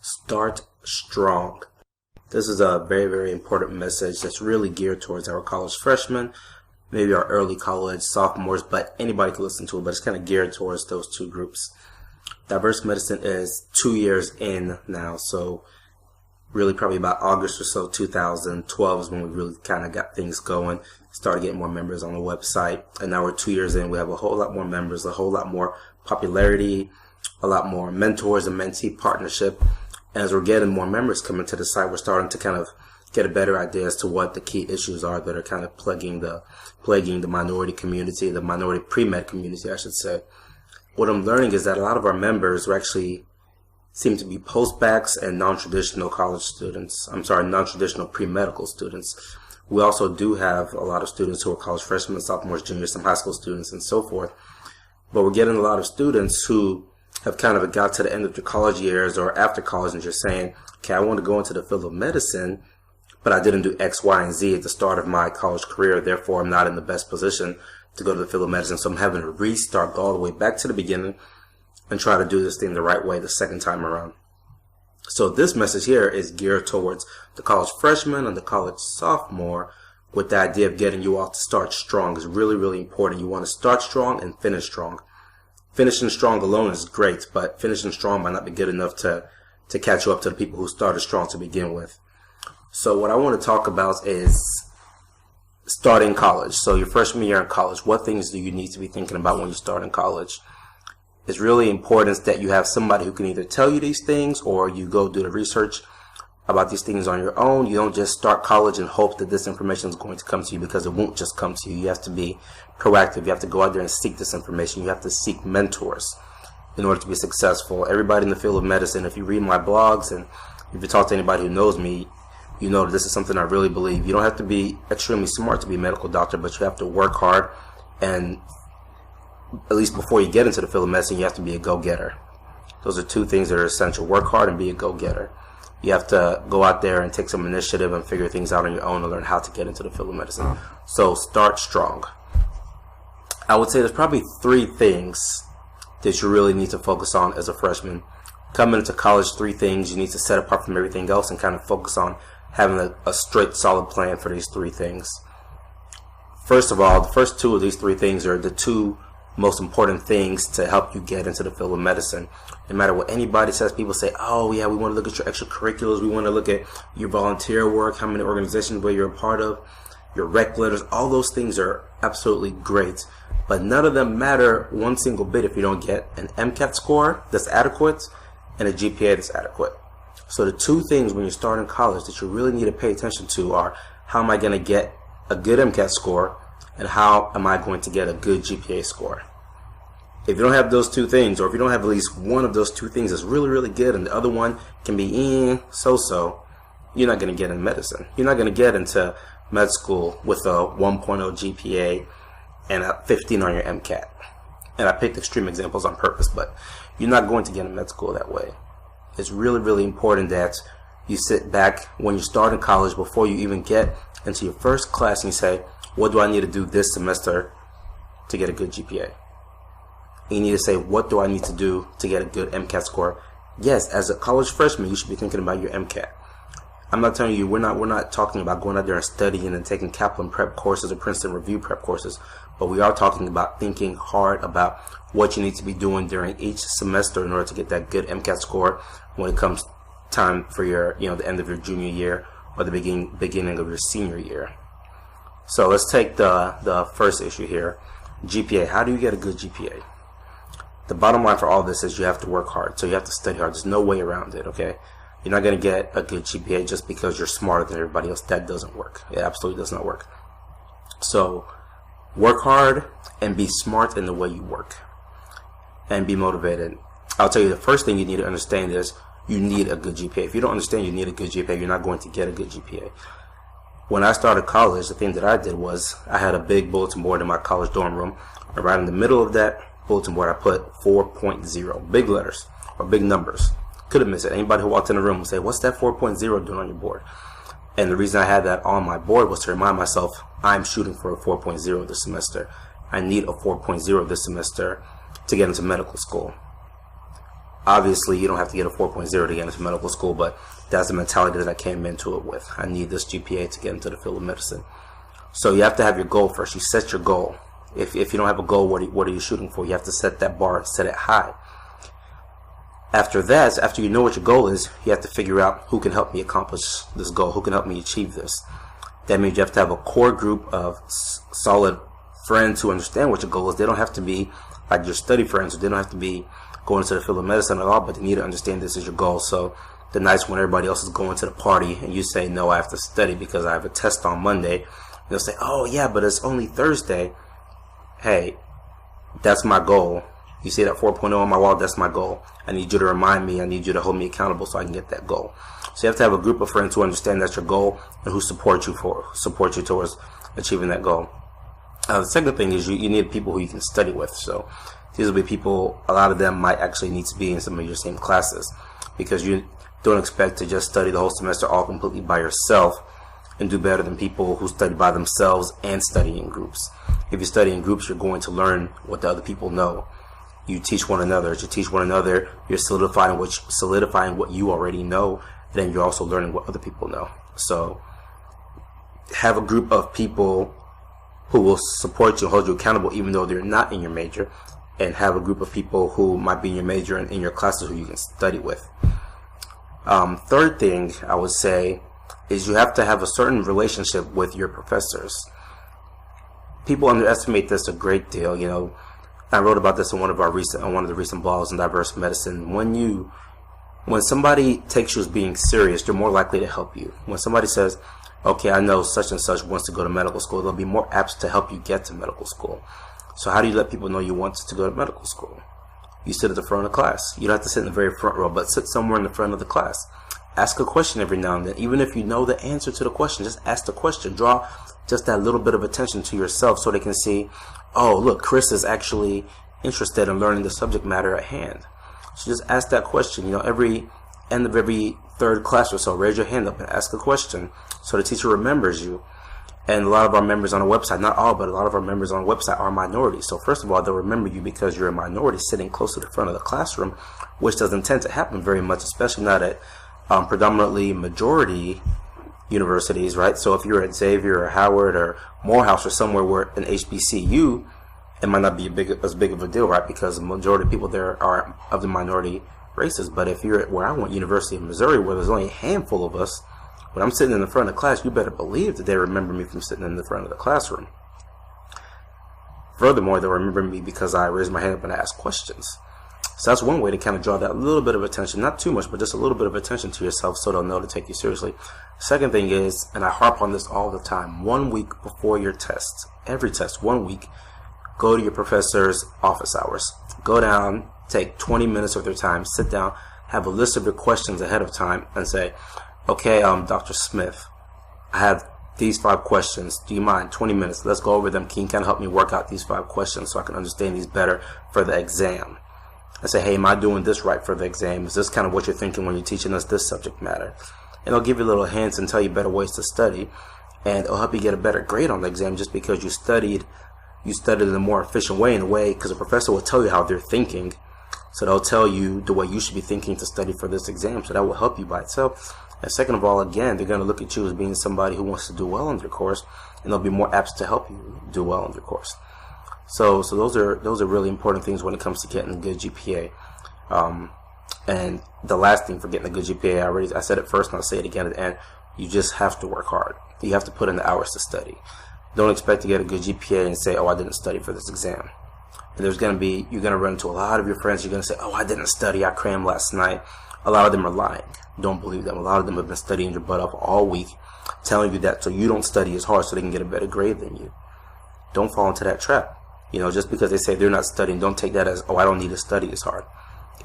Start strong. This is a very, very important message that's really geared towards our college freshmen, maybe our early college sophomores, but anybody can listen to it, but it's kind of geared towards those two groups. Diverse medicine is 2 years in now, so really probably about August or so 2012 is when we really kind of got things going, started getting more members on the website, and now we're 2 years in. We have a whole lot more members, a whole lot more popularity, a lot more mentors and mentee partnership. As we're getting more members coming to the site, we're starting to kind of get a better idea as to what the key issues are that are kind of plaguing the minority community, the minority pre-med community, I should say. What I'm learning is that a lot of our members actually seem to be post-bacs and non-traditional college students. Non-traditional pre-medical students. We also do have a lot of students who are college freshmen, sophomores, juniors, some high school students, and so forth. But we're getting a lot of students who have kind of got to the end of their college years or after college and just saying, okay, I want to go into the field of medicine, but I didn't do X, Y, and Z at the start of my college career. Therefore, I'm not in the best position to go to the field of medicine. So I'm having to restart, go all the way back to the beginning and try to do this thing the right way the second time around. So this message here is geared towards the college freshman and the college sophomore, with the idea of getting you all to start strong is really, really important. You want to start strong and finish strong. Finishing strong alone is great, but finishing strong might not be good enough to catch you up to the people who started strong to begin with. So what I want to talk about is starting college. So your freshman year in college, what things do you need to be thinking about when you start in college? It's really important that you have somebody who can either tell you these things or you go do the research about these things on your own. You don't just start college and hope that this information is going to come to you, because it won't just come to you. You have to be proactive. You have to go out there and seek this information. You have to seek mentors in order to be successful. Everybody in the field of medicine, if you read my blogs and if you talk to anybody who knows me, you know that this is something I really believe. You don't have to be extremely smart to be a medical doctor, but you have to work hard, and at least before you get into the field of medicine, you have to be a go-getter. Those are two things that are essential: work hard and be a go-getter. You have to go out there and take some initiative and figure things out on your own and learn how to get into the field of medicine. So start strong. I would say there's probably 3 things that you really need to focus on as a freshman. Coming into college, 3 things you need to set apart from everything else and kind of focus on having a straight, solid plan for these 3 things. First of all, the first 2 of these 3 things are the 2 most important things to help you get into the field of medicine. No matter what anybody says, people say, oh yeah, we want to look at your extracurriculars, we want to look at your volunteer work, how many organizations where you're a part of, your rec letters. All those things are absolutely great, but none of them matter one single bit if you don't get an MCAT score that's adequate and a GPA that's adequate. So the 2 things when you start in college that you really need to pay attention to are, how am I going to get a good MCAT score, and how am I going to get a good GPA score? If you don't have those 2 things, or if you don't have at least one of those 2 things that's really, really good and the other one can be so-so, you're not going to get in medicine. You're not going to get into med school with a 1.0 GPA and a 15 on your MCAT. And I picked extreme examples on purpose, but you're not going to get in med school that way. It's really, really important that you sit back when you start in college, before you even get into your first class, and you say, what do I need to do this semester to get a good GPA? You need to say, what do I need to do to get a good MCAT score? Yes, as a college freshman, you should be thinking about your MCAT. I'm not telling you, we're not talking about going out there and studying and taking Kaplan prep courses or Princeton review prep courses, but we are talking about thinking hard about what you need to be doing during each semester in order to get that good MCAT score when it comes time for your, the end of your junior year or the beginning of your senior year. So let's take the first issue here, GPA. How do you get a good GPA? The bottom line for all this is you have to work hard. So you have to study hard. There's no way around it, okay? You're not going to get a good GPA just because you're smarter than everybody else. That doesn't work. It absolutely does not work. So work hard and be smart in the way you work. And be motivated. I'll tell you, the first thing you need to understand is you need a good GPA. If you don't understand you need a good GPA, you're not going to get a good GPA. When I started college, the thing that I did was I had a big bulletin board in my college dorm room. And right in the middle of that bulletin board, I put 4.0, big letters or big numbers. Couldn't miss it. Anybody who walked in the room would say, what's that 4.0 doing on your board? And the reason I had that on my board was to remind myself, I'm shooting for a 4.0 this semester. I need a 4.0 this semester to get into medical school. Obviously, you don't have to get a 4.0 to get into medical school, but that's the mentality that I came into it with. I need this GPA to get into the field of medicine. So you have to have your goal first. You set your goal. If you don't have a goal, what are you shooting for? You have to set that bar, set it high. After that, after you know what your goal is, you have to figure out who can help me accomplish this goal, who can help me achieve this. That means you have to have a core group of solid friends who understand what your goal is. They don't have to be like your study friends, or they don't have to be going into the field of medicine at all, but they need to understand this is your goal. So the nights when everybody else is going to the party and you say, no, I have to study because I have a test on Monday, they'll say, oh yeah, but it's only Thursday. Hey, that's my goal. You see that 4.0 on my wall? That's my goal. I need you to remind me. I need you to hold me accountable so I can get that goal. So you have to have a group of friends who understand that's your goal and who support you towards achieving that goal. The second thing is you need people who you can study with. So these will be people, a lot of them might actually need to be in some of your same classes, because you don't expect to just study the whole semester all completely by yourself and do better than people who study by themselves and study in groups. If you study in groups, you're going to learn what the other people know. You teach one another. As you teach one another, you're solidifying what you already know. Then you're also learning what other people know. So have a group of people who will support you and hold you accountable even though they're not in your major, and have a group of people who might be in your major and in your classes who you can study with. Third thing I would say is you have to have a certain relationship with your professors. People underestimate this a great deal. You know, I wrote about this in one of the recent blogs on Diverse Medicine. When somebody takes you as being serious, they're more likely to help you. When somebody says, okay, I know such and such wants to go to medical school, they'll be more apt to help you get to medical school. So how do you let people know you want to go to medical school? You sit at the front of the class. You don't have to sit in the very front row, but sit somewhere in the front of the class. Ask a question every now and then. Even if you know the answer to the question, just ask the question. Draw just that little bit of attention to yourself so they can see, oh, look, Chris is actually interested in learning the subject matter at hand. So just ask that question. You know, every end of every third class or so, raise your hand up and ask a question so the teacher remembers you. And a lot of our members on the website, not all, but a lot of our members on the website are minorities. So first of all, they'll remember you because you're a minority sitting close to the front of the classroom, which doesn't tend to happen very much, especially not at predominantly majority universities, right? So if you're at Xavier or Howard or Morehouse or somewhere where an HBCU, it might not be as big of a deal, right? Because the majority of people there are of the minority races. But if you're at where I went, University of Missouri, where there's only a handful of us, when I'm sitting in the front of the class, you better believe that they remember me from sitting in the front of the classroom. Furthermore, they'll remember me because I raised my hand up and I asked questions. So that's one way to kind of draw that little bit of attention, not too much, but just a little bit of attention to yourself so they'll know to take you seriously. Second thing is, and I harp on this all the time, 1 week before your test, every test, 1 week, go to your professor's office hours. Go down, take 20 minutes of their time, sit down, have a list of your questions ahead of time and say, okay, Dr. Smith, I have these 5 questions. Do you mind? 20 minutes. Let's go over them. Can you kind of help me work out these 5 questions so I can understand these better for the exam? I say, hey, am I doing this right for the exam? Is this kind of what you're thinking when you're teaching us this subject matter? And they'll give you little hints and tell you better ways to study. And it'll help you get a better grade on the exam just because you studied in a more efficient way, in a way, because a professor will tell you how they're thinking. So they'll tell you the way you should be thinking to study for this exam. So that will help you by itself. And second of all, again, they're going to look at you as being somebody who wants to do well in their course, and they'll be more apt to help you do well in their course. So those are really important things when it comes to getting a good GPA. And the last thing for getting a good GPA, I said it first and I'll say it again at the end, you just have to work hard. You have to put in the hours to study. Don't expect to get a good GPA and say, oh, I didn't study for this exam. And you're going to run into a lot of your friends. You're going to say, oh, I didn't study, I crammed last night. A lot of them are lying. Don't believe them. A lot of them have been studying your butt off all week, telling you that so you don't study as hard so they can get a better grade than you. Don't fall into that trap. You know, just because they say they're not studying, don't take that as, oh, I don't need to study as hard.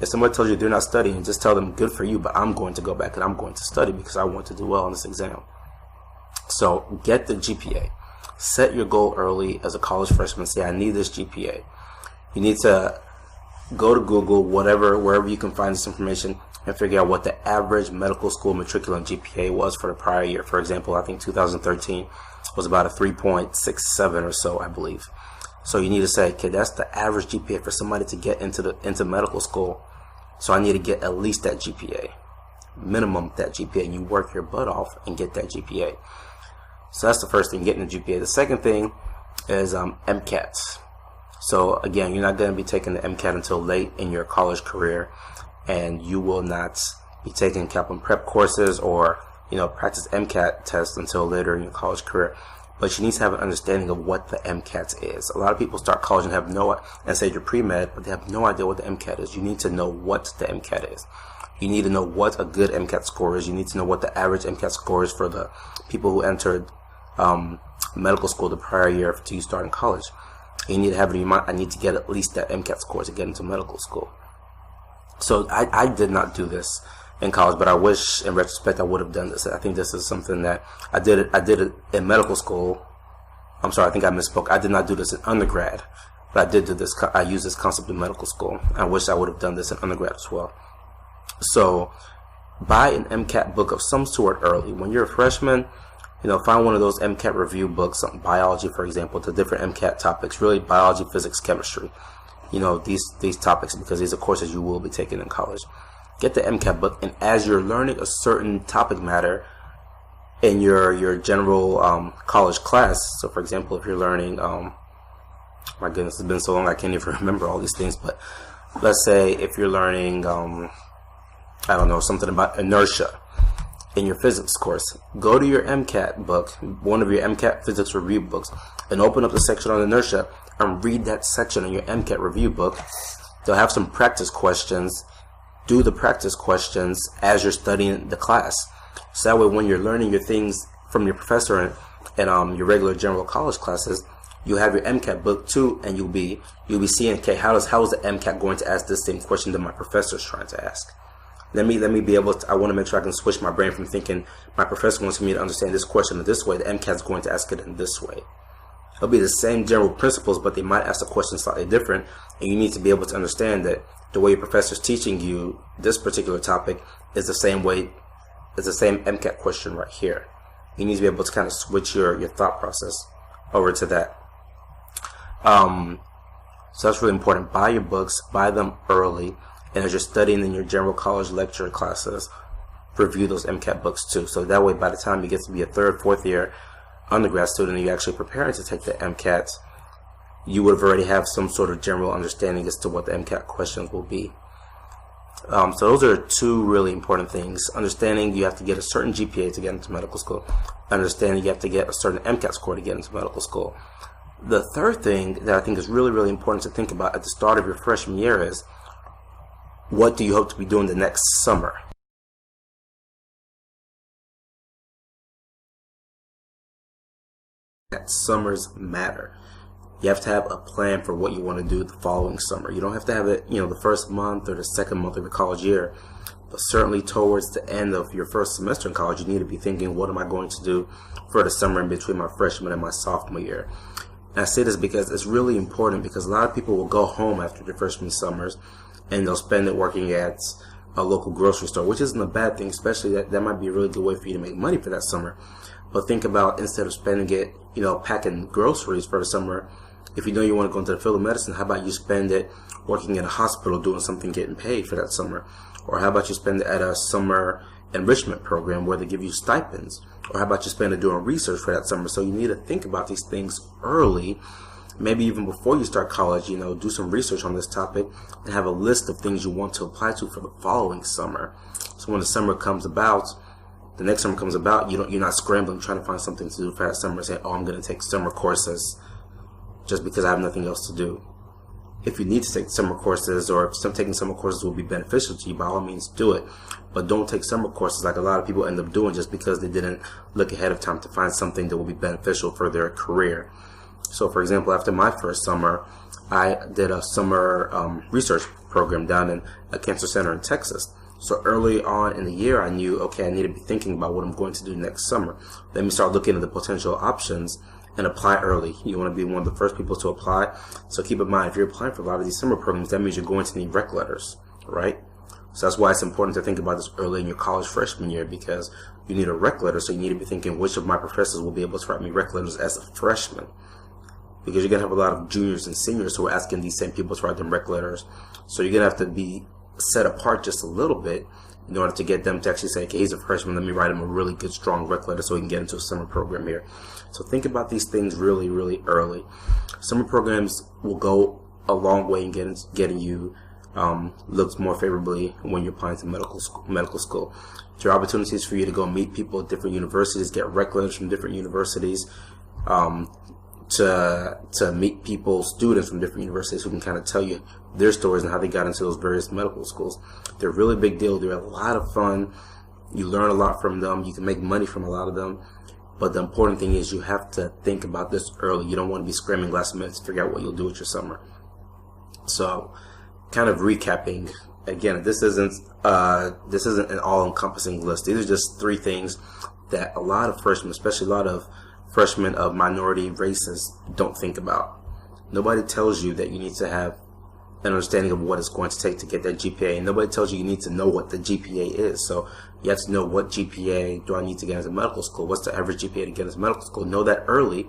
If somebody tells you they're not studying, just tell them, good for you, but I'm going to go back and I'm going to study because I want to do well on this exam. So get the GPA. Set your goal early as a college freshman. Say, I need this GPA. You need to go to Google, wherever you can find this information, and figure out what the average medical school matriculant GPA was for the prior year. For example, I think 2013 was about a 3.67 or so, I believe. So you need to say, okay, that's the average GPA for somebody to get into medical school. So I need to get at least that GPA, minimum that GPA, and you work your butt off and get that GPA. So that's the first thing, getting the GPA. The second thing is MCAT. So again, you're not going to be taking the MCAT until late in your college career, and you will not be taking Kaplan prep courses or practice MCAT tests until later in your college career. But you need to have an understanding of what the MCAT is. A lot of people start college and and say you're pre-med, but they have no idea what the MCAT is. You need to know what the MCAT is. You need to know what a good MCAT score is. You need to know what the average MCAT score is for the people who entered medical school the prior year after you start in college. You need to have it in your mind, I need to get at least that MCAT score to get into medical school. So I did not do this in college, but I wish in retrospect I would have done this. I think this is something that I did it in medical school. I'm sorry, I think I misspoke. I did not do this in undergrad, but I did do this. I used this concept in medical school. I wish I would have done this in undergrad as well. So buy an MCAT book of some sort early. When you're a freshman, find one of those MCAT review books, biology, for example, to different MCAT topics, really biology, physics, chemistry, these topics, because these are courses you will be taking in college. Get the MCAT book, and as you're learning a certain topic matter in your general college class, so for example, if you're learning, my goodness, it's been so long I can't even remember all these things, but let's say if you're learning, I don't know, something about inertia in your physics course, go to your MCAT book, one of your MCAT physics review books, and open up the section on inertia and read that section in your MCAT review book. They'll have some practice questions. Do the practice questions as you're studying the class. So that way when you're learning your things from your professor and your regular general college classes, you have your MCAT book too, and you'll be seeing, okay, how is the MCAT going to ask this same question that my professor is trying to ask? Let me be able to, I want to make sure I can switch my brain from thinking my professor wants me to understand this question in this way, the MCAT is going to ask it in this way. It'll be the same general principles, but they might ask the question slightly different, and you need to be able to understand that the way your professor is teaching you this particular topic is the same way, it's the same MCAT question right here. You need to be able to kind of switch your thought process over to that. So that's really important. Buy your books, buy them early. And as you're studying in your general college lecture classes, review those MCAT books too. So that way, by the time you get to be a third, fourth year undergrad student and you're actually preparing to take the MCAT, you would have already have some sort of general understanding as to what the MCAT questions will be. So those are two really important things. Understanding you have to get a certain GPA to get into medical school. Understanding you have to get a certain MCAT score to get into medical school. The third thing that I think is really, really important to think about at the start of your freshman year is, what do you hope to be doing the next summer? That summers matter. You have to have a plan for what you want to do the following summer. You don't have to have it, the first month or the second month of your college year, but certainly towards the end of your first semester in college, you need to be thinking, what am I going to do for the summer in between my freshman and my sophomore year? And I say this because it's really important, because a lot of people will go home after their freshman summers and they'll spend it working at a local grocery store, which isn't a bad thing, especially that might be a really good way for you to make money for that summer. But think about, instead of spending it, packing groceries for the summer, if you know you want to go into the field of medicine, how about you spend it working in a hospital doing something, getting paid for that summer? Or how about you spend it at a summer enrichment program where they give you stipends? Or how about you spend it doing research for that summer? So you need to think about these things early, maybe even before you start college. Do some research on this topic and have a list of things you want to apply to for the following summer. So when the summer comes about, the next summer comes about, you're not scrambling trying to find something to do for that summer and say, oh, I'm going to take summer courses just because I have nothing else to do. If you need to take summer courses, or if taking summer courses will be beneficial to you, by all means do it. But don't take summer courses like a lot of people end up doing just because they didn't look ahead of time to find something that will be beneficial for their career. So for example, after my first summer, I did a summer research program down in a cancer center in Texas. So early on in the year, I knew, okay, I need to be thinking about what I'm going to do next summer. Let me start looking at the potential options and apply early. You want to be one of the first people to apply. So keep in mind, if you're applying for a lot of these summer programs, that means you're going to need rec letters, right? So that's why it's important to think about this early in your college freshman year, because you need a rec letter. So you need to be thinking, which of my professors will be able to write me rec letters as a freshman? Because you're going to have a lot of juniors and seniors who are asking these same people to write them rec letters. So you're going to have to be set apart just a little bit in order to get them to actually say, okay, he's a freshman, let me write him a really good, strong rec letter so he can get into a summer program here. So think about these things really, really early. Summer programs will go a long way in getting you looked more favorably when you're applying to medical school. There are opportunities for you to go meet people at different universities, get rec letters from different universities, to meet people, students from different universities who can kind of tell you their stories and how they got into those various medical schools. They're a really big deal. They're a lot of fun. You learn a lot from them. You can make money from a lot of them. But the important thing is you have to think about this early. You don't want to be scrambling last minute to figure out what you'll do with your summer. So, kind of recapping, again, this isn't an all-encompassing list. These are just 3 things that a lot of freshmen, especially a lot of freshmen of minority races, don't think about. Nobody tells you that you need to have an understanding of what it's going to take to get that GPA, and nobody tells you need to know what the GPA is. So you have to know, what GPA do I need to get into medical school? What's the average GPA to get into medical school? Know that early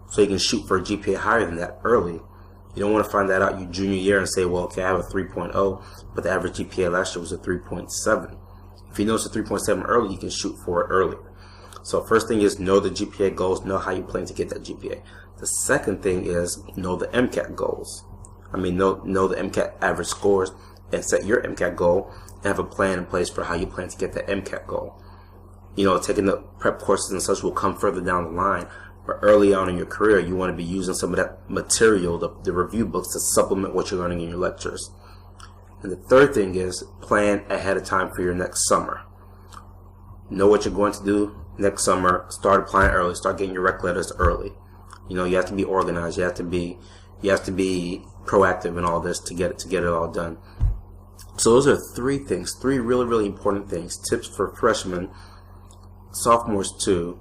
so you can shoot for a GPA higher than that early. You don't want to find that out your junior year and say, well, okay, I have a 3.0, but the average GPA last year was a 3.7. If you know it's a 3.7 early, you can shoot for it earlier. So first thing is, know the GPA goals, know how you plan to get that GPA. The second thing is, know the MCAT goals. Know the MCAT average scores and set your MCAT goal and have a plan in place for how you plan to get that MCAT goal. Taking the prep courses and such will come further down the line, but early on in your career, you want to be using some of that material, the review books, to supplement what you're learning in your lectures. And the third thing is, plan ahead of time for your next summer. Know what you're going to do next summer. Start applying early. Start getting your rec letters early. You have to be organized. You have to be proactive in all this to get it all done. So those are 3 things, 3 really, really important things, tips for freshmen, sophomores too,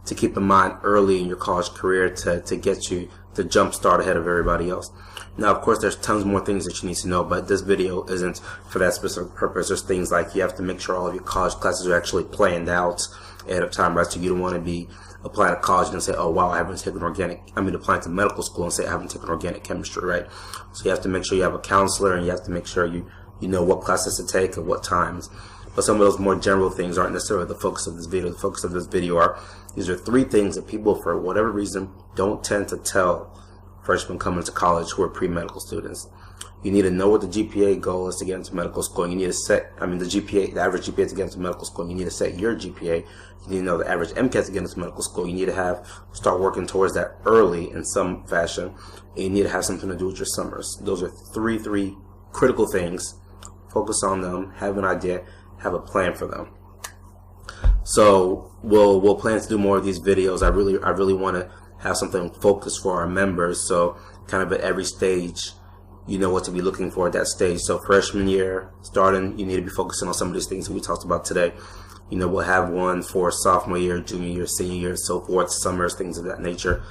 to keep in mind early in your college career to get you to jump start ahead of everybody else. Now, of course, there's tons more things that you need to know, but this video isn't for that specific purpose. There's things like you have to make sure all of your college classes are actually planned out ahead of time, right? So you don't want to be applying to college and say, oh wow, I haven't taken applying to medical school and say I haven't taken organic chemistry, right? So you have to make sure you have a counselor, and you have to make sure you know what classes to take at what times. But some of those more general things aren't necessarily the focus of this video. The focus of this video these are 3 things that people, for whatever reason, don't tend to tell freshmen coming to college who are pre-medical students. You need to know what the GPA goal is to get into medical school. You need to set, the average GPA to get into medical school. You need to set your GPA. You need to know the average MCAT to get into medical school. You need to start working towards that early in some fashion. And you need to have something to do with your summers. Those are three critical things. Focus on them. Have an idea. Have a plan for them. So we'll plan to do more of these videos. I really want to have something focused for our members. So kind of at every stage, you know what to be looking for at that stage. So freshman year starting, you need to be focusing on some of these things that we talked about today. We'll have one for sophomore year, junior year, senior year, so forth, summers, things of that nature.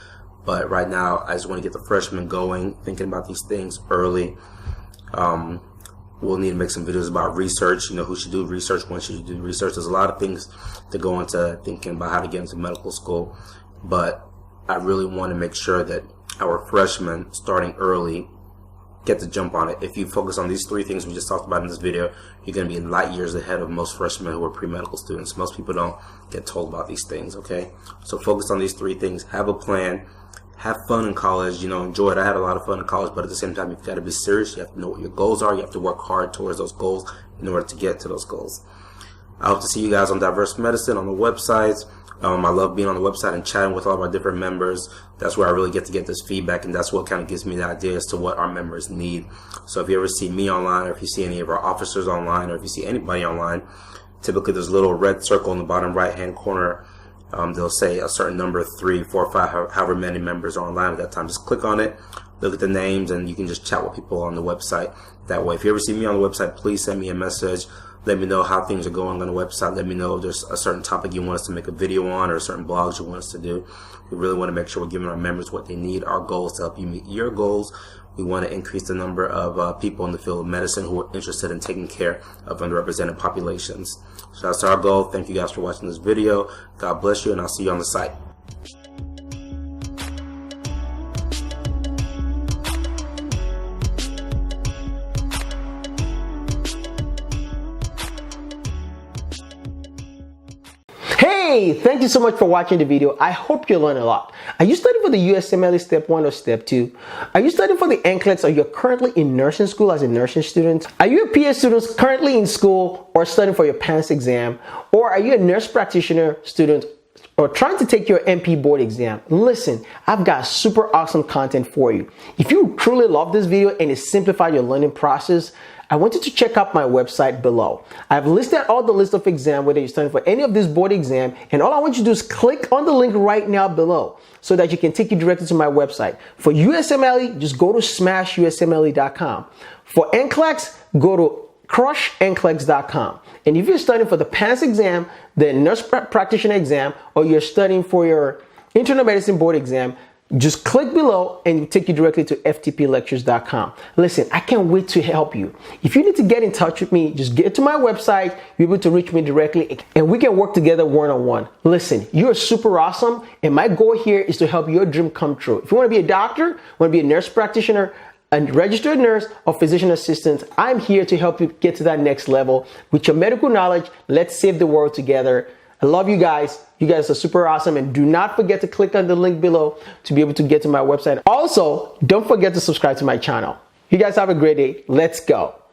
But right now, I just want to get the freshmen going, thinking about these things early. We'll need to make some videos about research, who should do research, when should you do research. There's a lot of things to go into thinking about how to get into medical school. But I really want to make sure that our freshmen, starting early, get the jump on it. If you focus on these 3 things we just talked about in this video, you're going to be light years ahead of most freshmen who are pre-medical students. Most people don't get told about these things, okay? So focus on these 3 things. Have a plan. Have fun in college. Enjoy it. I had a lot of fun in college, but at the same time, you've got to be serious. You have to know what your goals are. You have to work hard towards those goals in order to get to those goals. I hope to see you guys on Diverse Medicine on the website. I love being on the website and chatting with all of our different members. That's where I really get to get this feedback, and that's what kind of gives me the idea as to what our members need. So if you ever see me online, or if you see any of our officers online, or if you see anybody online, typically there's a little red circle in the bottom right-hand corner. They'll say a certain number, 3, 4, 5, however many members are online at that time. Just click on it, look at the names, and you can just chat with people on the website that way. If you ever see me on the website, please send me a message. Let me know how things are going on the website. Let me know if there's a certain topic you want us to make a video on, or certain blogs you want us to do. We really want to make sure we're giving our members what they need. Our goal is to help you meet your goals We want to increase the number of people in the field of medicine who are interested in taking care of underrepresented populations. So that's our goal. Thank you guys for watching this video. God bless you, and I'll see you on the site. Hey, thank you so much for watching the video. I hope you learned a lot. Are you studying for the USMLE Step 1 or Step 2? Are you studying for the NCLEX, or you're currently in nursing school as a nursing student? Are you a PA student currently in school or studying for your PANCE exam? Or are you a nurse practitioner student or trying to take your NP board exam? Listen, I've got super awesome content for you. If you truly love this video and it simplified your learning process, I want you to check out my website below. I've listed all the list of exams, whether you're studying for any of this board exam, and all I want you to do is click on the link right now below so that you can take you directly to my website. For USMLE, just go to smashusmle.com. For NCLEX, go to crushnclex.com. And if you're studying for the PANCE exam, the nurse practitioner exam, or you're studying for your internal medicine board exam, just click below and it'll take you directly to ftplectures.com. Listen, I can't wait to help you. If you need to get in touch with me, just get to my website, you'll be able to reach me directly, and we can work together one-on-one. Listen, you're super awesome, and my goal here is to help your dream come true. If you want to be a doctor, want to be a nurse practitioner, a registered nurse, or physician assistant, I'm here to help you get to that next level. With your medical knowledge, let's save the world together. I love you guys. You guys are super awesome, and do not forget to click on the link below to be able to get to my website. Also, don't forget to subscribe to my channel. You guys have a great day. Let's go.